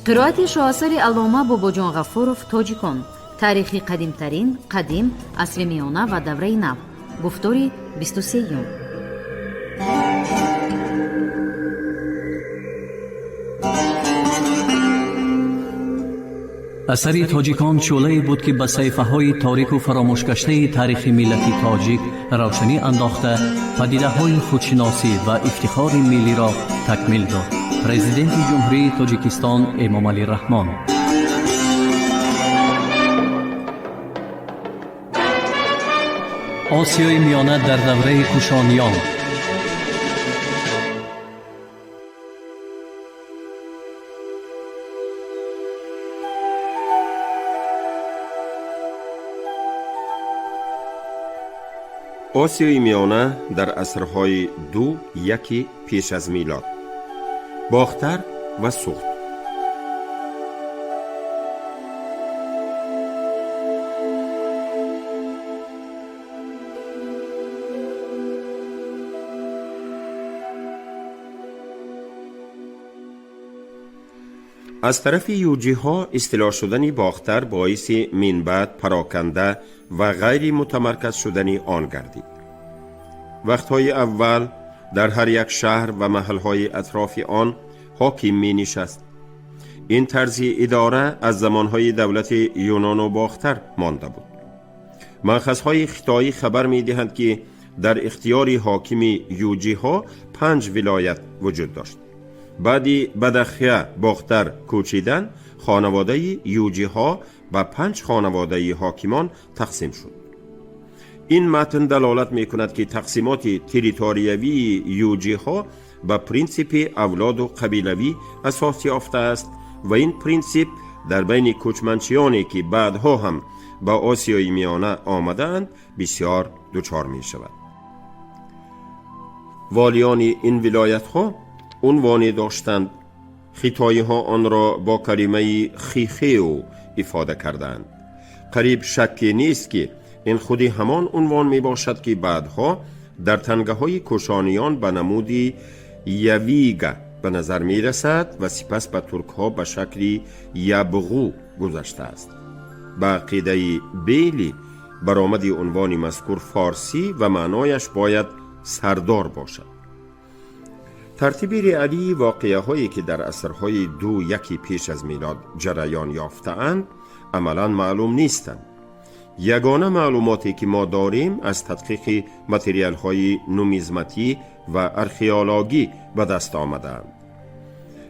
قرائت شاهاثر علامه باباجان غفورов تاجیکان، تاریخی قدیمترین قدیم، عصر میانه و دوره نو. گفتاری 23. اثری تاجیکان شعله‌ای بود که به صحیفه‌های تاریک و فراموش گشته تاریخ ملت تاجیک روشنی انداخته، پدیده‌های خودشناسی و افتخار ملی را تکمیل داد. پرزیدنت جمهوری تاجیکستان امام علی رحمان. آسیای میانه در دوره کوشانیان. آسیای میانه در عصرهای 2-1 پیش از میلاد. باختر و سوخت. از طرف یوجی ها اصطلاح شدن باختر باعث منبعد، پراکنده و غیر متمرکز شدن آن گردید. وقتهای اول در هر یک شهر و محلهای اطراف آن حاکم می نشست. این طرز اداره از زمانهای دولت یونان و باختر مانده بود. مأخذهای خطایی خبر می دهند که در اختیار حاکم یوجی ها 5 ولایت وجود داشت. بعدی بدخیه باختر کوچیدن، خانواده یوجی ها به 5 خانواده حاکمان تقسیم شد. این متن دلالت می کند که تقسیمات تریتوریوی یوجی ها به پرینسیپ اولاد و قبیلوی اساس یافته است و این پرینسیپ در بین کوچمنچیانی که بعدها هم به آسیای میانه آمدند بسیار دچار می شود. والیان این ولایت ها عنوانی داشتند. خطایی ها آن را با کلمه خیخیو افاده کردند. قریب شکی نیست که این خودی همان عنوان می باشد که بعدها در تنگه های کوشانیان به نمودی یویگا به نظر می رسد و سپس به ترک ها به شکلی یبغو گذشته است. به عقیده بیلی برآمد عنوان مذکور فارسی و معنایش باید سردار باشد. ترتیب رعلی واقعه هایی که در عصرهای 2-1 پیش از میلاد جریان یافته‌اند عملاً معلوم نیستند. یگانه معلوماتی که ما داریم از تدقیق متریال های نومیزماتی و ارخئولوژی به دست آمدند.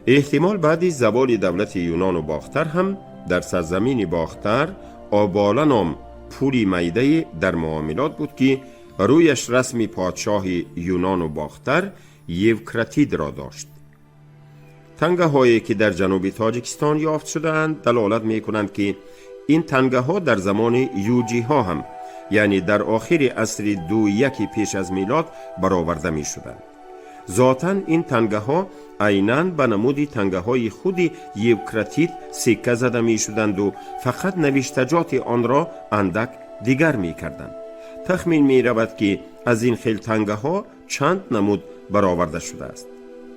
احتمال بعد از زوال دولت یونان و باختر هم در سرزمین باختر آباله نام پولی میده در معاملات بود که رویش رسم پادشاه یونان و باختر یوکراتید را داشت. تنگه هایی که در جنوب تاجیکستان یافت شدند دلالت می کنند که این تنگه ها در زمان یوجی ها هم یعنی در آخر عصر 2-1 پیش از میلاد برآورده می شدند. ذاتاً این تنگه ها عیناً به نمود تنگه های خود یوکراتید سکه زده می شدند و فقط نوشتجات آن را اندک دیگر می کردند. تخمین می رود که از این خیل تنگه ها چند نمود برآورده شده است.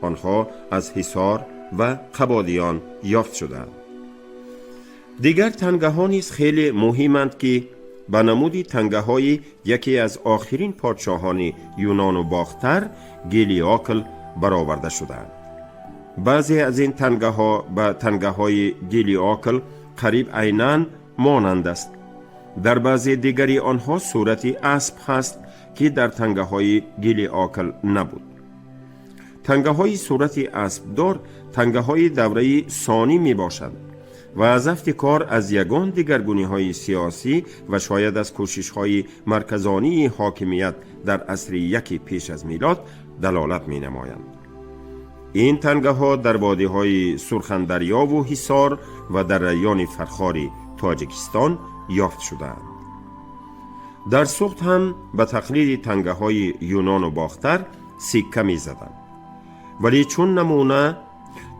آنها از حصار و قبادیان یافت شدند. دیگر تنگه ها نیز خیلی مهمند که به نمود تنگه های یکی از آخرین پادشاهان یونان و باختر گلیاکل برآورده شدند. بعضی از این تنگه ها به تنگه های گلیاکل قریب عیناً مانند است. در بعضی دیگری آنها صورتی اسب هست که در تنگه های گلیاکل نبود. تنگه های صورت اسب دار تنگه های دوره ثانی می باشند و از افتکار از یگان دیگرگونی های سیاسی و شاید از کوشش های مرکزانی حاکمیت در عصر 1 پیش از میلاد دلالت می نمایند. این تنگه ها در وادی های سرخندریا و حصار و در ریان فرخاری تاجیکستان یافت شدند. در سوخت هم به تقلید تنگه های یونان و باختر سکه می زدند. ولی چون نمونه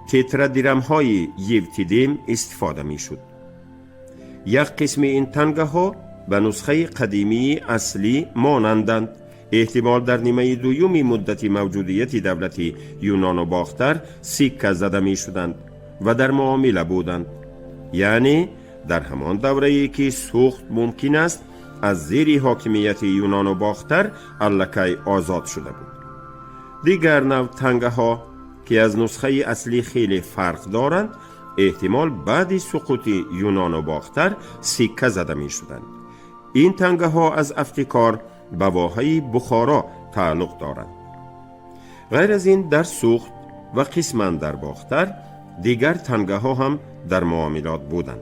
تترادرم های یوتیدیم استفاده می شد. یک قسم این تنگه ها به نسخه قدیمی اصلی مانندند. احتمال در نیمه دوم مدت موجودیت دولت یونان و باختر سکه زده می شدند. و در معامله بودند. یعنی در همان دوره‌ای که سوخت ممکن است از زیر حاکمیت یونان و باختر الکی آزاد شده بود. دیگر نوع تنگه ها که از نسخه اصلی خیلی فرق دارند، احتمال بعد سقوط یونان و باختر سکه زده می شدند. این تنگه ها از افتکار به واحه بخارا تعلق دارند. غیر از این در سوخت و قسما در باختر دیگر تنگه ها هم در معاملات بودند.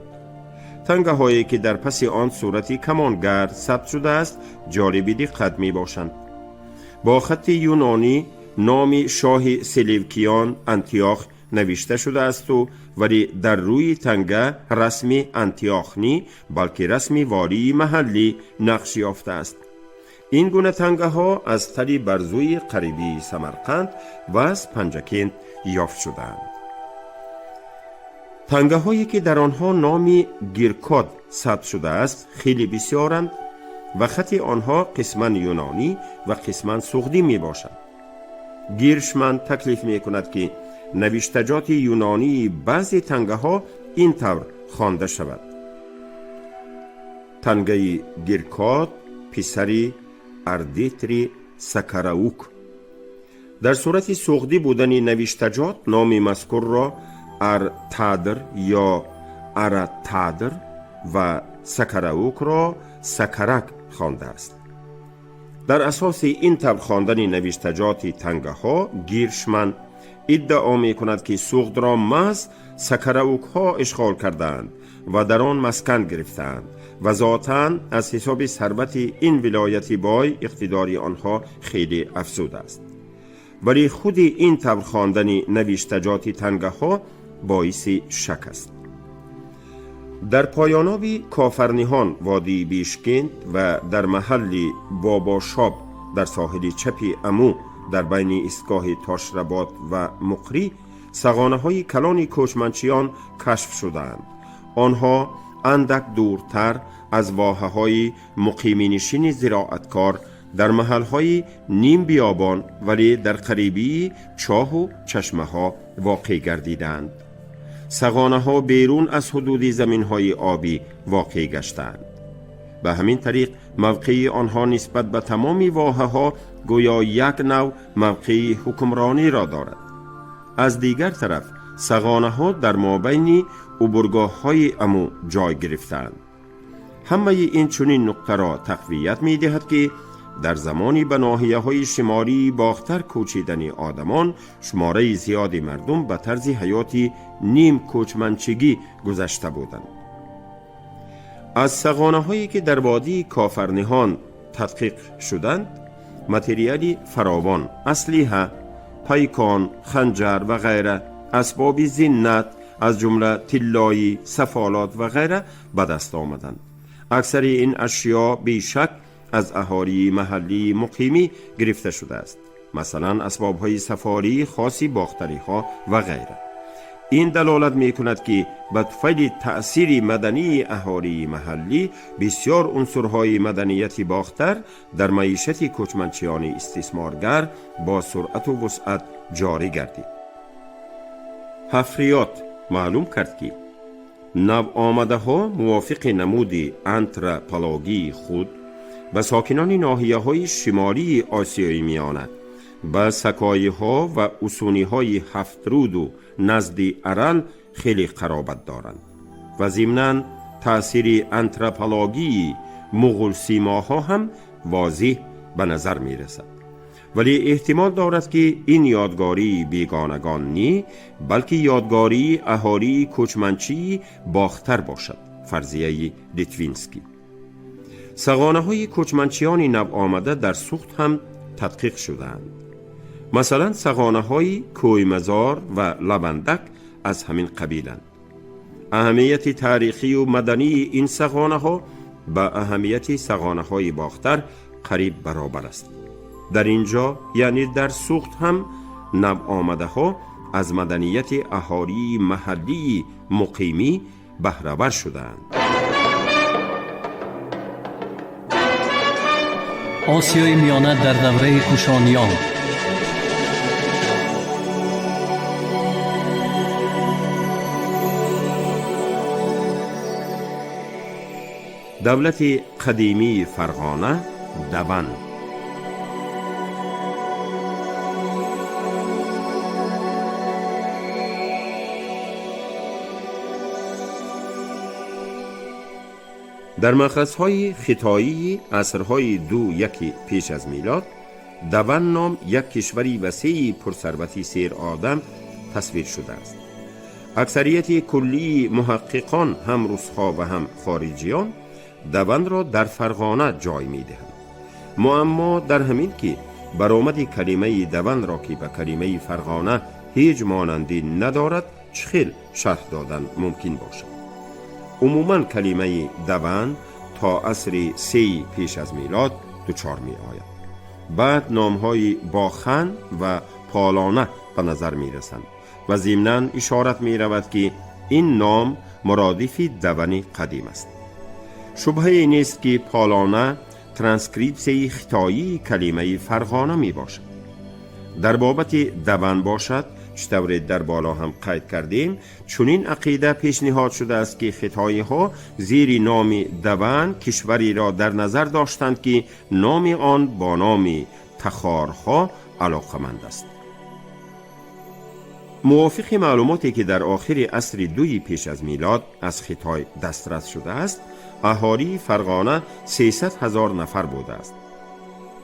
تنگه هایی که در پس آن صورتی کمانگر ثبت شده است جالب دقت می باشند. با خط یونانی نام شاه سلوکیان انتیاخ نوشته شده است ولی در روی تنگه رسمی انتیاخ نی بلکه رسمی والی محلی نقش یافته است. این گونه تنگه ها از تلی برزوی قریبی سمرقند و از پنجکند یافت شدند. تنگه هایی که در آنها نامی گیرکاد ثبت شده است خیلی بسیارند و خط آنها قسما یونانی و قسما سغدی می باشند. گیرشمن تکلیف می کند که نوشتجات یونانی بعضی تنگه ها این طور خوانده شود: تنگه گیرکاد پسری اردیتری سکراوک. در صورت سغدی بودن نوشتجات نام مذکور را ارتادر یا ارتادر و سکراوک را سکرک خوانده است. در اساس این طور خواندن نوشتجات تنگه ها گیرشمن ادعا می کند که سغد را محض سکراوک ها اشغال کردند و در آن مسکن گرفتند و ذاتاً از حساب ثروت این ولایت بای اقتدار آنها خیلی افزوده است. ولی خود این طور خواندن نوشتجات تنگه ها باعث شک است. در پایاناب کافرنیهان وادی بیشکند و در محل بابا شاب در ساحل چپی امو در بین ایستگاه تاشربات و مقری سغانه های کلان کوچمنچیان کشف شدند. آنها اندک دورتر از واحه های مقیمینشین زراعتکار در محل های نیم بیابان ولی در قریبی چاه و چشمه ها واقع گردیدند. سغانه ها بیرون از حدود زمین های آبی واقع گشتند. به همین طریق موقع آنها نسبت به تمامی واحه ها گویا یک نوع موقع حکمرانی را دارد. از دیگر طرف سغانه ها در مابین عبورگاه های امو جای گرفتند. همه این چنین نقطه را تقویت می دهد که در زمانی به ناحیه های شمالی باختر کوچیدن آدمان شماره زیادی مردم به طرز حیاتی نیم کوچمنچگی گذشته بودند. از سغانه هایی که در وادی کافرنیهان تدقیق شدند متریالی فراوان، اسلحه، پیکان، خنجر و غیره، اسباب زینت از جمله طلایی، سفالات و غیره به دست آمدند. اکثر این اشیا بیشک از اهالی محلی مقیمی گرفته شده است، مثلا اسباب های سفاری خاصی باختری ها و غیره. این دلالت می کند که به طفیل تأثیر مدنی اهالی محلی بسیار عنصرهای مدنیتی باختر در معیشت کوچمنچیان استثمارگر با سرعت و وسعت جاری گردید. حفریات معلوم کرد که نو آمده ها موافق نمود آنتروپولوژی خود به ساکنان ناحیه های شمالی آسیای میانه به سکایی ها و اسونی های هفترود و نزد ارل خیلی قرابت دارند و ضمناً تأثیر آنتروپولوژی مغول سیماها هم واضح به نظر می رسد. ولی احتمال دارد که این یادگاری بیگانگان نی بلکه یادگاری اهالی کوچمنچی باختر باشد. فرضیه لیتوینسکی. سغانه های کوچمنچیان نو آمده در سوخت هم تدقیق شدند. مثلا سغانه های کوی مزار و لبندک از همین قبیلند. اهمیت تاریخی و مدنی این سغانه ها با اهمیت سغانه های باختر قریب برابر است. در اینجا یعنی در سوخت هم نو آمده ها از مدنیت اهالی محلی مقیمی بهره ور شدند. آسیای میانه در دوره کوشانیان. دولت قدیمی فرغانه دوان. در مأخذهای خطایی عصرهای 2-1 پیش از میلاد، دوان نام یک کشوری وسیع پرثروتی سیر آدم تصویر شده است. اکثریت کلی محققان هم روس‌ها و هم خارجیان دوان را در فرغانه جای می دهند. معما در همین که برآمد کلمه دوان را که به کلمه فرغانه هیچ مانندی ندارد چخیل شرح دادن ممکن باشد. عموماً کلمه دوان تا عصر 3 پیش از میلاد دچار می آید. بعد نامهای باخن و پالانه به نظر می رسند و ضمناً اشارت می رود که این نام مرادف دوان قدیم است. شبهه نیست که پالانه ترانسکریپسی خطایی کلمه فرغانه می باشد. در بابت دوان باشد، چطور در بالا هم قید کردیم، چنین عقیده پیشنهاد شده است که خطایی ها زیر نام دوان کشوری را در نظر داشتند که نام آن با نام تخارها علاقمند است. موافق معلوماتی که در آخر عصر 2 پیش از میلاد از خطای دسترس شده است، اهالی فرغانه 300,000 نفر بوده است.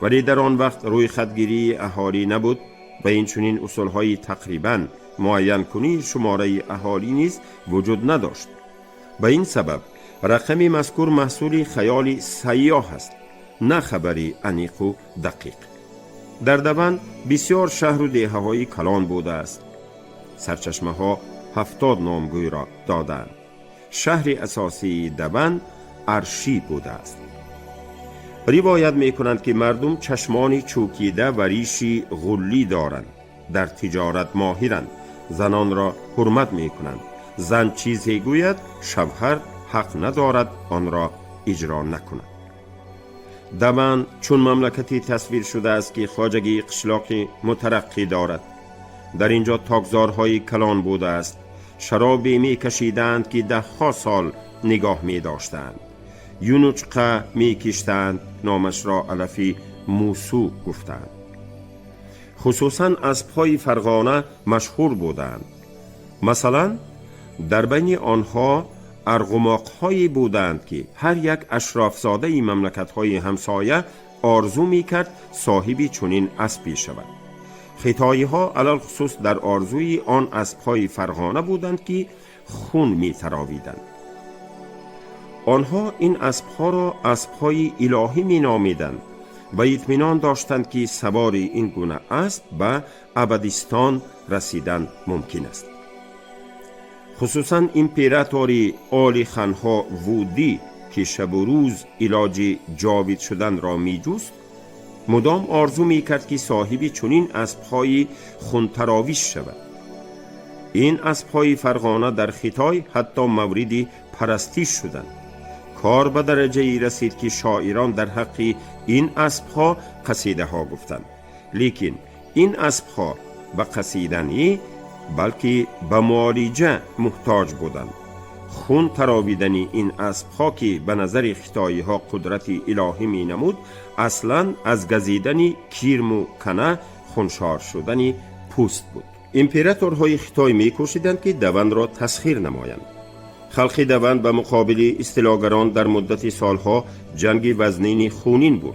ولی در آن وقت روی خطگیری اهالی نبود و این چنین اصولهای تقریباً معین کنی شماره اهالی نیز وجود نداشت. به این سبب رقم مذکور محصول خیال سیاح است، نه خبری عمیق و دقیق. در دوان بسیار شهر و دهه‌های کلان بوده است. سرچشمه ها 70 نامگوی را دادند. شهر اساسی دوان ارشی بوده است. روایت می کنند که مردم چشمانی چوکیده و ریشی غلی دارند. در تجارت ماهرند. زنان را حرمت می کنند. زن چیزی گوید شوهر حق ندارد آن را اجرا نکند. دوان چون مملکتی تصویر شده است که خواجگی قشلاقی مترقی دارد. در اینجا تاکزارهای کلان بوده است. شرابی می کشیدند که 10 سال نگاه می داشتند. یونچقه می کشتند، نامش را علفی موسو گفتند. خصوصاً اسب‌های فرغانه مشهور بودند. مثلا در بین آنها ارغماق‌هایی بودند که هر یک اشرافزاده مملکت‌های همسایه آرزو می کرد صاحبی چنین اسبی شود. خطایی ها علال خصوص در آرزوی آن اسب‌های فرغانه بودند که خون می تراویدند. آنها این اسب‌ها را اسب‌های الهی می نامیدند و اطمینان داشتند که سوار این گونه اسب به ابدیستان رسیدن ممکن است. خصوصاً امپراتوری آلی خانها وودی که شب و روز علاج جاوید شدن را می جست، مدام آرزو می کرد که صاحبی چنین اسب‌های خونتراویش شود. این اسب‌های فرغانه در خطای حتی مورد پرستش شدند. کار به درجه رسید که شاعران در حق این اسب‌ها قصیده ها گفتند. لیکن این اسب‌ها به قصیده نی بلکه به معالجه محتاج بودند. خون تراویدن این اسب‌ها که به نظر خطایی ها قدرت الهی می نمود، اصلا از گزیدن کیرم و کنه خونشار شدن پوست بود. امپراتورهای خطای می کوشیدند که دوان را تسخیر نمایند. خلق دوان به مقابل اصطلاحگران در مدت سالها جنگ وزنین خونین بود.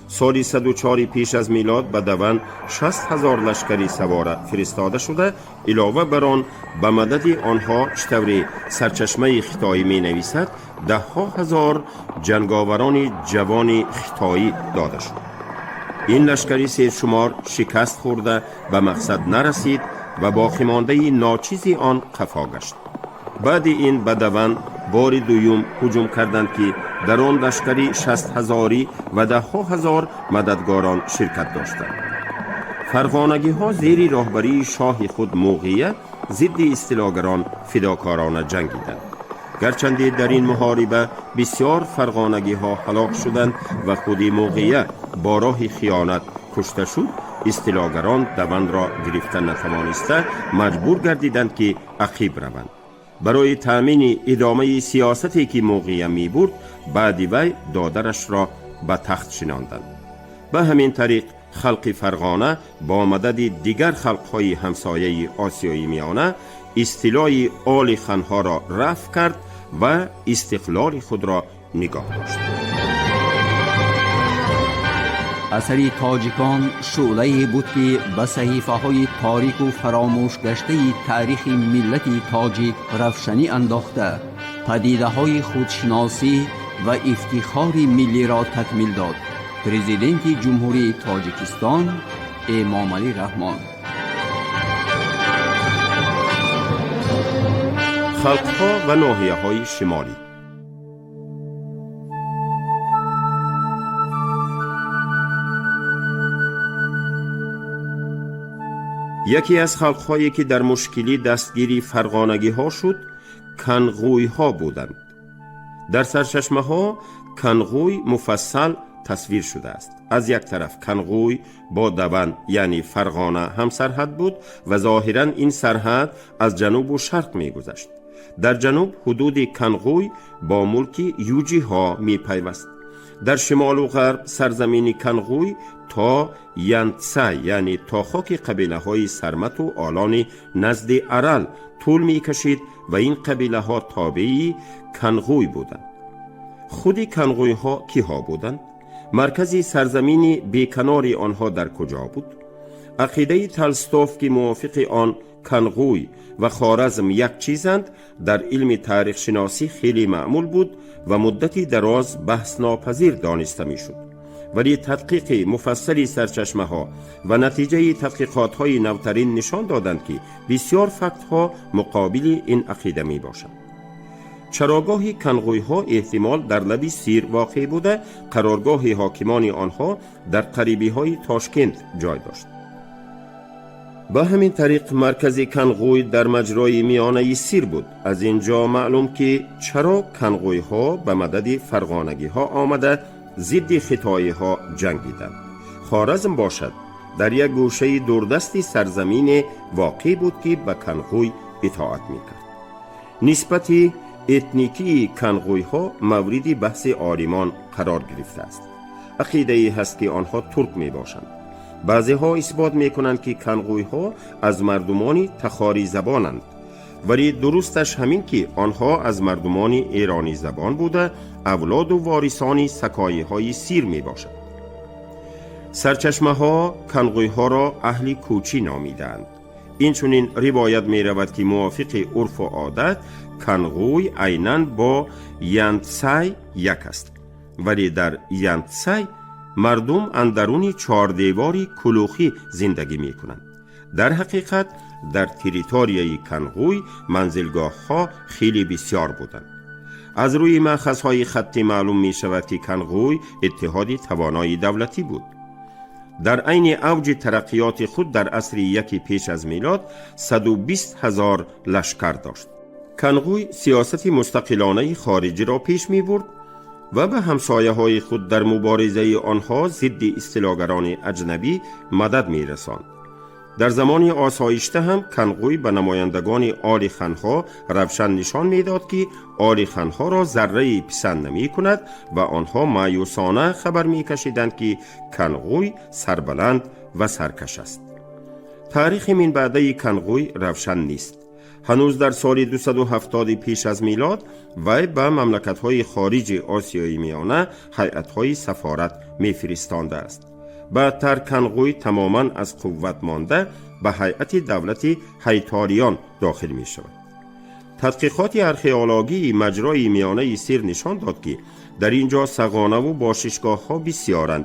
سال 104 پیش از میلاد به دوان 60,000 لشکری سواره فرستاده شده. علاوه بر آن به مدد آنها چطور سرچشمه خطایی می نویسد 10,000 جنگاوران جوان خطایی داده شد. این لشکری سرشمار شکست خورده به مقصد نرسید و باقی مانده ناچیزی آن قفا گشت. بعد این به دوان بار دوم هجوم کردند که در آن لشکری 60,000 و 10,000 مددگاران شرکت داشتند. فرغانگی ها زیر راهبری شاه خود موقعیت ضد اصطلاحگران فداکارانه جنگیدند. گرچند در این محاربه بسیار فرغانگی ها هلاک شدند و خود موقعیت با راه خیانت کشته شد، اصطلاحگران دوان را گرفتن نتوانسته مجبور گردیدند که عقیب روند. برای تأمین ادامه سیاستی که موقعی می برد بعد وی دادرش را به تخت شناندند. به همین طریق خلق فرغانه با مدد دیگر خلقهای همسایه آسیای میانه اصطلاح آل خانها را رفع کرد و استقلال خود را نگاه داشت. اثری تاجیکان شعله بود که به صحیفه های تاریک و فراموش گشته تاریخ ملت تاجیک روشنی انداخته، پدیده های خودشناسی و افتخار ملی را تکمیل داد. پرزیدنت جمهوری تاجیکستان امامعلی رحمان. خلقها و ناحیه های شمالی. یکی از خلقهایی که در مشکلی دستگیری فرغانگی ها شد کنغوی ها بودند. در سرچشمه ها کنغوی مفصل تصویر شده است. از یک طرف کنغوی با دبن یعنی فرغانه هم سرحد بود و ظاهرا این سرحد از جنوب و شرق می گذشت. در جنوب حدود کنغوی با ملک یوجی ها می پیوست. در شمال و غرب سرزمین کنغوی تا ینتسای یعنی تا خاک قبیله های سرمت و آلان نزد ارل طول می کشید و این قبیله ها تابعی کنغوی بودند. خود کنغوی ها کی ها بودند؟ مرکزی سرزمین بیکنار آنها در کجا بود؟ عقیده تلستوف که موافق آن کنغوی و خوارزم یک چیزند در علم تاریخ شناسی خیلی معمول بود و مدتی دراز بحث ناپذیر دانسته می شد. ولی تدقیق مفصلی سرچشمه ها و نتیجه تحقیقات های نوترین نشان دادند که بسیار فکت ها مقابل این عقیده می باشند. چراگاه کنغوی ها احتمال در لبی سیر واقع بوده، قرارگاه حاکمان آنها در قریبی های تاشکند جای داشت. با همین طریق مرکز کنغوی در مجرای میانه سیر بود. از اینجا معلوم که چرا کنغوی ها به مدد فرغانگی ها آمده ضد خطای ها جنگیدند. خوارزم باشد در یک گوشه دوردستی سرزمین واقع بود که به کنغوی اطاعت میکرد. نسبت اتنیکی کنغوی ها موردی بحث عالمان قرار گرفته است. عقیده هست که آنها ترک می باشند. بعضی ها اثبات می کنند که کنغوی ها از مردمان تخاری زبانند، ولی درستش همین که آنها از مردمان ایرانی زبان بوده اولاد و وارثان سکایی های سیر می باشند. سرچشمه ها کنغوی ها را اهل کوچی نامیدند. این چنین روایت می رود که موافق عرف و عادت کنغوی عیناً با ینتسای یک است، ولی در ینتسای مردم اندرون چهاردیواری کلوخی زندگی می کنند. در حقیقت در تریتوریای کنغوی منزلگاه ها خیلی بسیار بودند. از روی مأخذ های خطی معلوم می شود که کنغوی اتحادی توانای دولتی بود. در عین اوج ترقیات خود در عصر یکی پیش از میلاد 120,000 لشکر داشت. کنغوی سیاست مستقلانه خارجی را پیش می برد و به همسایه های خود در مبارزه آنها ضد استیلاگران اجنبی مدد می رساند. در زمان آسایشته هم کنغوی به نمایندگان آل خانها روشن نشان می داد که آل خانها را ذره پسند نمی کند و آنها مایوسانه خبر می کشیدند که کنغوی سربلند و سرکش است. تاریخ من بعده کنغوی روشن نیست. هنوز در سال 270 پیش از میلاد وی به مملکت‌های خارج آسیای میانه هیئت‌های سفارت می‌فرستانده است. بعدتر کنغوی تماماً از قوت مانده به هیئت دولت هیتاریان داخل می‌شود. تحقیقات ارخئولوژی مجرای میانه سیر نشان داد که در اینجا سغانه و باششگاه‌ها بسیارند.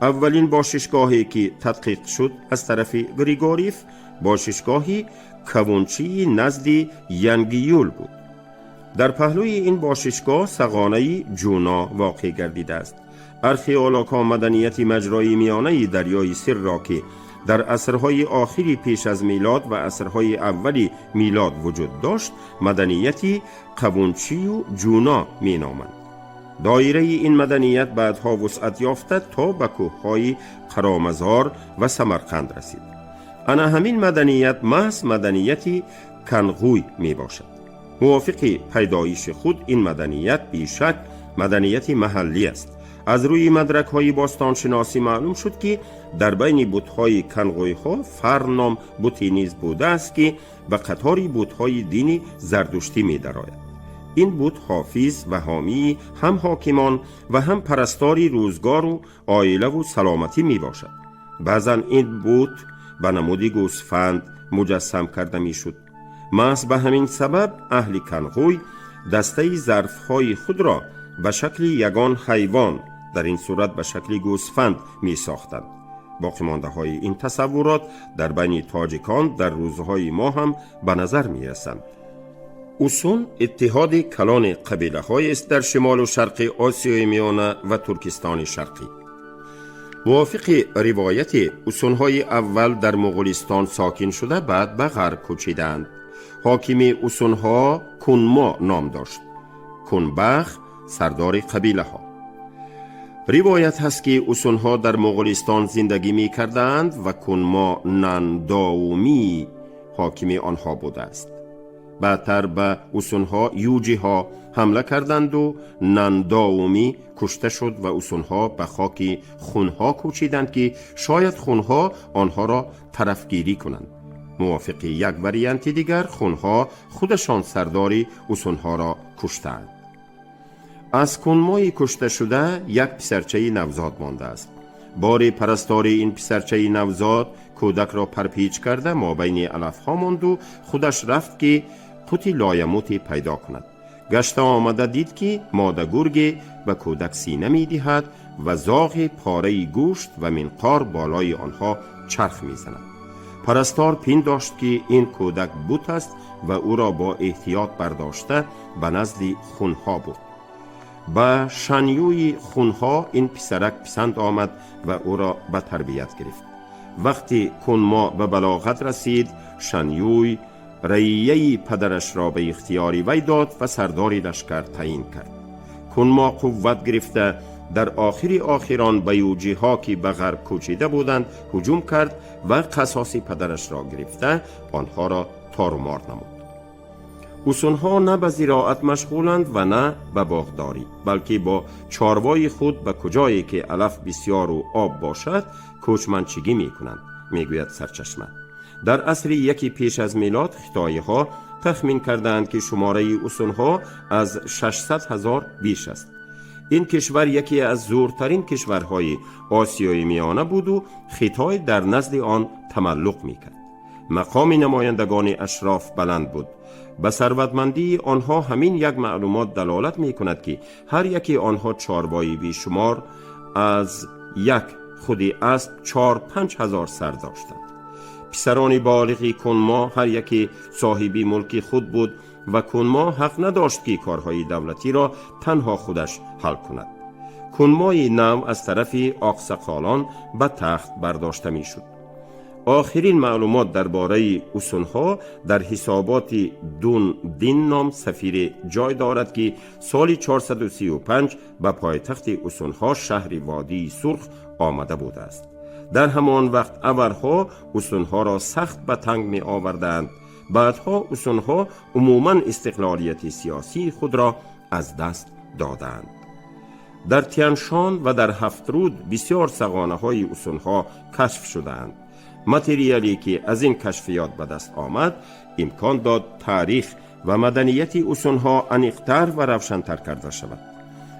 اولین باششگاهی که تدقیق شد از طرف گریگوریف باششگاهی کوونچی نزد ینگیول بود. در پهلوی این باششگاه سغانه جونا واقع گردیده است. ارخئولوژها مدنیت مجرای میانه دریای سیر را که در عصرهای آخری پیش از میلاد و عصرهای اولی میلاد وجود داشت مدنیتی کوونچی و جونا می نامند. دایره این مدنیت بعدها وسعت یافته تا به کوههای قرامزار و سمرقند رسید. انا همین مدنیت محض مدنیتی کنغوی می باشد. موافق پیدایش خود این مدنیت بیشک مدنیت محلی است. از روی مدرک های باستانشناسی معلوم شد که در بین بت‌های کنغوی ها فرنام بتی نیز بوده است که به قطار بت‌های دینی زردشتی می درآید. این بت حافظ و حامی هم حاکمان و هم پرستاری روزگار و عائله و سلامتی می باشد. بعضا این بت به نمود گوسفند مجسم کرده می شد. محض به همین سبب اهل کنغوی دسته ظرف‌های خود را به شکل یگان حیوان، در این صورت به شکل گوسفند می ساختند. باقی مانده های این تصورات در بین تاجیکان در روزهای ما هم به نظر می رسند. اوسون اتحاد کلان قبیله های است در شمال و شرق آسیای میانه و ترکستان شرقی. موافق روایت اوسون های اول در مغولستان ساکن شده بعد به غرب کوچیدند. حاکم اوسون ها کنما نام داشت. کنبخ سردار قبیله ها. روایت هست که اوسون ها در مغولستان زندگی می کردند و کنما ننداومی حاکم آنها بوده است. بعدتر به اوسون ها یوجی ها حمله کردند و ننداومی کشته شد و اوسون ها به خاک خونها کوچیدند که شاید خونها آنها را طرفگیری کنند. موافق یک وریانت دیگر خونها خودشان سرداری اوسون ها را کشتند. از کنمای کشته شده یک پسرچه نوزاد مانده است. بار پرستاری این پسرچه نوزاد کودک را پرپیچ کرده ما بین علف ها ماند و خودش رفت که قوت لایموت پیدا کند. گشت آمده دید که ماده گرگ به کودک سینه می دهد و زاغ پاره گوشت و منقار بالای آنها چرخ می زند. پرستار پنداشت که این کودک بت است و او را با احتیاط برداشته به نزد خونها بود. با شنیوی خونها این پسرک پسند آمد و او را به تربیت گرفت. وقتی کنما به بلاغت رسید شنیوی رعیه پدرش را به اختیاری وی داد و سرداری لشکر تعیین کرد. کنما قوت گرفته در آخران به یوجی ها که به غرب کوچیده بودند هجوم کرد و قصاص پدرش را گرفته آنها را تار و مار نمود. اوسون ها نه به زراعت مشغولند و نه به باغداری، بلکه با چاروای خود به کجایی که علف بسیار و آب باشد کوچمنچگی می کنند، می گوید سرچشمه. در عصر یکی پیش از میلاد خیتایی ها تخمین کردند که شماره اوسون ها از 600,000 بیش است. این کشور یکی از زورترین کشورهای آسیای میانه بود و خیتای در نزد آن تملق می کرد. مقام نمایندگان اشراف بلند بود. به ثروتمندی آنها همین یک معلومات دلالت می کند که هر یکی آنها چاروایی بیشمار از یک خودی اسب 4-5 هزار سر داشتند. پسران بالغی کنما هر یکی صاحبی ملک خود بود و کنما حق نداشت که کارهای دولتی را تنها خودش حل کند. کنمای نو از طرف آقسقالان به تخت برداشته می شد. آخرین معلومات درباره اوسون ها در حسابات دون دین نام سفیر جای دارد که سال 435 به پایتخت اوسون ها شهر وادی سرخ آمده بوده است. در همان وقت اورها اوسون ها را سخت به تنگ می آوردند. بعدها اوسون ها عموماً استقلالیت سیاسی خود را از دست دادند. در تیانشان و در هفترود بسیار سغانه های اوسون ها کشف شدند. متریالی که از این کشفیات به دست آمد امکان داد تاریخ و مدنیت اوسون ها عمیق‌تر و روشن‌تر کرده شود.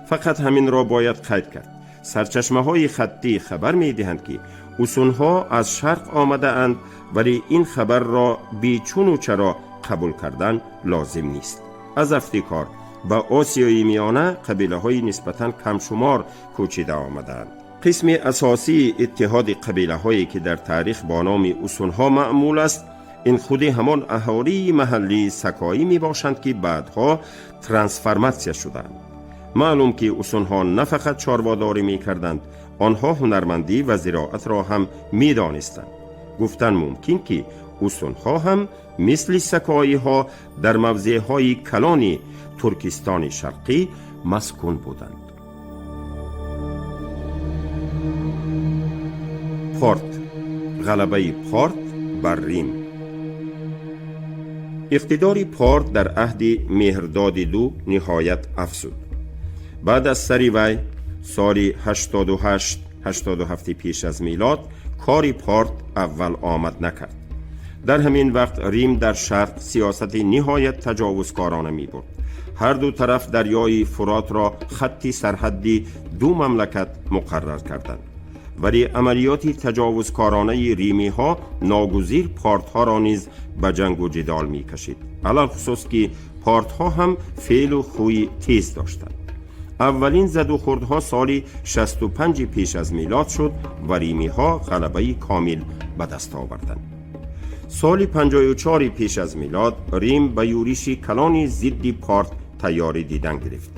فقط همین را باید قید کرد. سرچشمه های خطی خبر می دهند که اوسون ها از شرق آمده اند، ولی این خبر را بی چون و چرا قبول کردن لازم نیست. از افتکار با آسیای میانه قبیله های نسبتاً کم شمار کوچیده آمدند. قسم اساسی اتحاد قبیله هایی که در تاریخ با نام اوسون ها معمول است، این خود همان اهالی محلی سکایی می باشند که بعدها ترانسفرماسیا شدند. معلوم که اوسون ها نه فقط چارواداری می کردند، آنها هنرمندی و زراعت را هم می دانستند. گفتن ممکن که اوسون ها هم مثل سکایی ها در موضع های کلان ترکستان شرقی مسکون بودند. پارت، غلبه پارت بر ریم. اقتدار پارت در عهد مهرداد دو نهایت افزود. بعد از سری وی سال 88 پیش از میلاد کاری پارت اول آمد نکرد. در همین وقت ریم در شرق سیاست نهایت تجاوزکارانه می برد. هر دو طرف دریای فرات را خطی سرحدی دو مملکت مقرر کردند. ولی عملیات تجاوزکارانه ریمی ها ناگزیر پارت ها را نیز به جنگ و جدال می کشید. علل خصوص که پارت ها هم فعل و خوی تیز داشتند. اولین زد و خوردها سال 65 پیش از میلاد شد و ریمی ها غلبه کامل به دست آوردند. سال 54 پیش از میلاد ریم به یورش کلانی ضد پارت تیاری دیدن گرفت.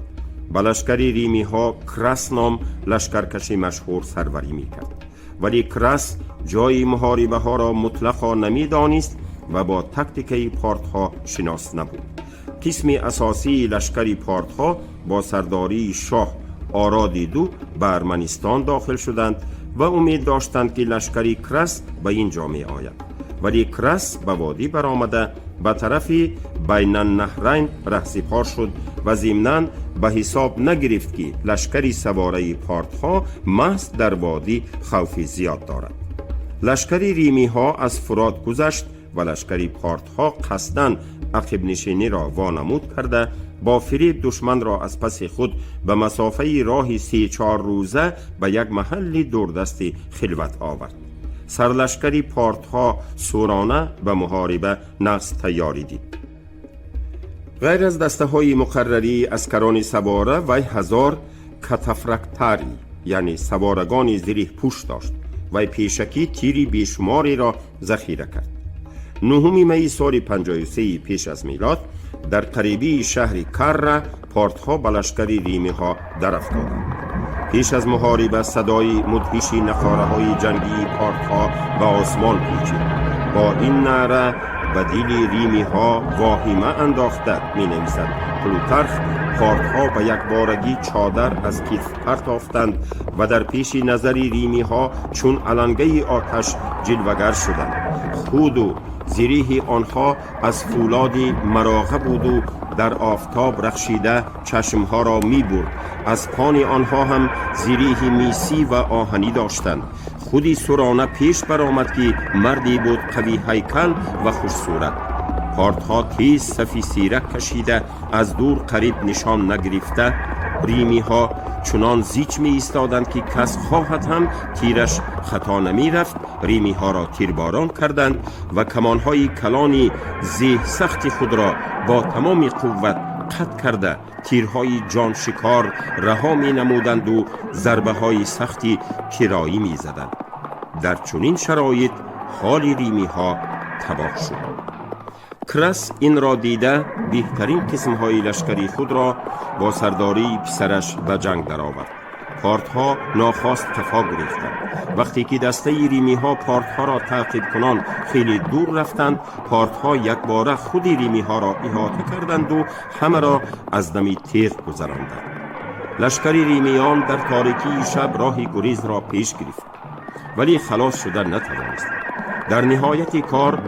با لشکر ریمی ها کرس نام لشکرکشی مشهور سروری می کرد. ولی کرس جای محاربه ها را مطلقا نمی دانست و با تکتیک پارت ها شناس نبود. قسم اساسی لشکر پارت ها با سرداری شاه آراد دو به ارمنستان داخل شدند و امید داشتند که لشکر کرس به اینجا می آید. ولی کرس به وادی برآمده به طرف بین النهرین رهسپار شد و ضمناً به حساب نگرفت که لشکری سواره پارت ها محض در وادی خوف زیاد دارد. لشکر ریمی ها از فرات گذشت و لشکر پارت ها قصداً عقب نشینی را وانمود کرده با فریب دشمن را از پس خود به مسافه راه 3-4 روزه به یک محل دوردست خلوت آورد. سرلشکری پارت ها سورانه به محاربه نصب تیاری دید. غیر از دسته های مقرری اسکران سواره و 1000 کتفرکتری یعنی سوارگان زره پوش داشت و پیشکی تیری بیشماری را ذخیره کرد. 9 می سال 53 پیش از میلاد در قریبی شهر کره پارت ها به لشکر ریمی ها در افتادند. پیش از محاربه صدای مدهشی نفاره های جنگی پارت ها به آسمان پیچید. با این نعره به دل ریمی ها واهمه انداخته می نویسد پلوتارخ. پارت ها به یک بارگی چادر از کتف پرتافتند و در پیش نظر ریمی ها چون علنگه آتش جلوگر شدند. خود و زریح آنها از فولاد مراغه بود و در آفتاب رخشیده چشمها را می برد. از پان آنها هم زریح میسی و آهنی داشتند. خودی سرانه پیش برآمد که مردی بود قوی هیکل و خوش صورت. پارت ها تیز صفی سیرک کشیده از دور قریب نشان نگرفته ریمی ها چنان زیچ می ایستادند که کس خواهد هم تیرش خطا نمی رفت. ریمی ها را تیرباران کردند و کمان های کلانی زه سخت خود را با تمام قوت قطع کرده تیرهای جان شکار رها می نمودند و ضربه های سختی کرایی می زدند. در چنین شرایط حال ریمی ها تباه شد. کرس این را دیده بهترین قسم های لشکری خود را با سرداری پسرش به جنگ درآورد. پارت ها ناخواست کفا گرفتند. وقتی که دسته ریمی ها پارت ها را تعقیب کنان خیلی دور رفتند، پارت ها یک باره خود ریمی ها را احاطه کردند و همه را از دم تیغ گذراندند. لشکر ریمیان در تاریکی شب راه گریز را پیش گرفت ولی خلاص شدن نتوانست. در نهایت کار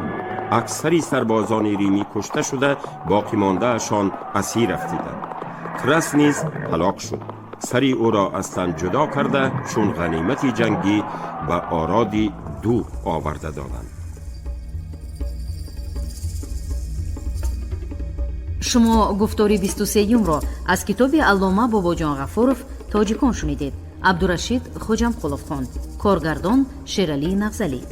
اکثری سربازان ریمی کشته شده، باقی مانده اشان اسیر رفتیدند. کرس نیز هلاک شد. سری او را از تن جدا کرده چون غنیمت جنگی به آرادی دو آورده دادند. شما گفتاری 23 را از کتاب علامه باباجان غفورов تاجیکان شنیدید. عبدالرشید خوجمقلوف خواند. کارگردان شیرالی نغزلی.